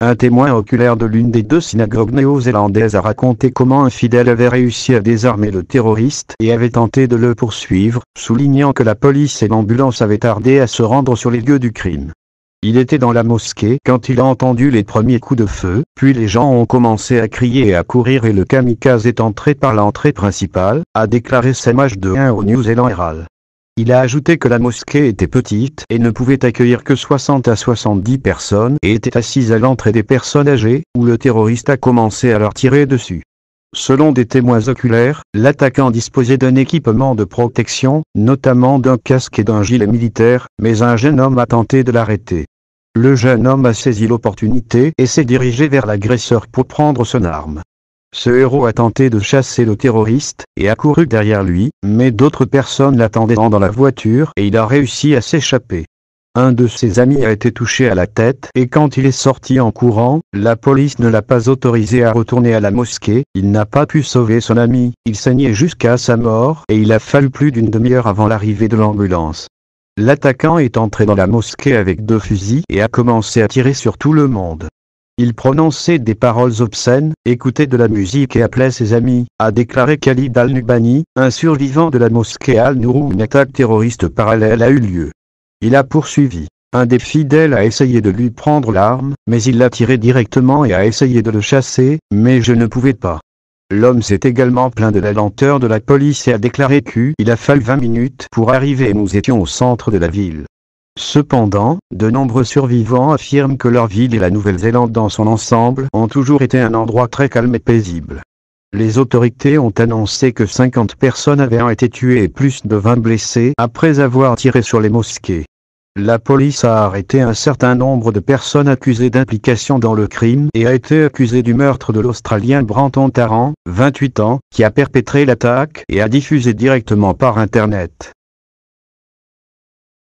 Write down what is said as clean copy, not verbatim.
Un témoin oculaire de l'une des deux synagogues néo-zélandaises a raconté comment un fidèle avait réussi à désarmer le terroriste et avait tenté de le poursuivre, soulignant que la police et l'ambulance avaient tardé à se rendre sur les lieux du crime. Il était dans la mosquée quand il a entendu les premiers coups de feu, puis les gens ont commencé à crier et à courir et le kamikaze est entré par l'entrée principale, a déclaré Sam H21 au New Zealand Herald. Il a ajouté que la mosquée était petite et ne pouvait accueillir que 60 à 70 personnes et était assise à l'entrée des personnes âgées, où le terroriste a commencé à leur tirer dessus. Selon des témoins oculaires, l'attaquant disposait d'un équipement de protection, notamment d'un casque et d'un gilet militaire, mais un jeune homme a tenté de l'arrêter. Le jeune homme a saisi l'opportunité et s'est dirigé vers l'agresseur pour prendre son arme. Ce héros a tenté de chasser le terroriste, et a couru derrière lui, mais d'autres personnes l'attendaient dans la voiture et il a réussi à s'échapper. Un de ses amis a été touché à la tête et quand il est sorti en courant, la police ne l'a pas autorisé à retourner à la mosquée, il n'a pas pu sauver son ami, il saignait jusqu'à sa mort et il a fallu plus d'une demi-heure avant l'arrivée de l'ambulance. L'attaquant est entré dans la mosquée avec 2 fusils et a commencé à tirer sur tout le monde. Il prononçait des paroles obscènes, écoutait de la musique et appelait ses amis, a déclaré Khalid Al-Nubani, un survivant de la mosquée Al-Nour où une attaque terroriste parallèle a eu lieu. Il a poursuivi. Un des fidèles a essayé de lui prendre l'arme, mais il l'a tiré directement et a essayé de le chasser, mais je ne pouvais pas. L'homme s'est également plaint de la lenteur de la police et a déclaré qu'il a fallu 20 minutes pour arriver et nous étions au centre de la ville. Cependant, de nombreux survivants affirment que leur ville et la Nouvelle-Zélande dans son ensemble ont toujours été un endroit très calme et paisible. Les autorités ont annoncé que 50 personnes avaient été tuées et plus de 20 blessées après avoir tiré sur les mosquées. La police a arrêté un certain nombre de personnes accusées d'implication dans le crime et a été accusée du meurtre de l'Australien Brenton Tarrant, 28 ans, qui a perpétré l'attaque et a diffusé directement par Internet.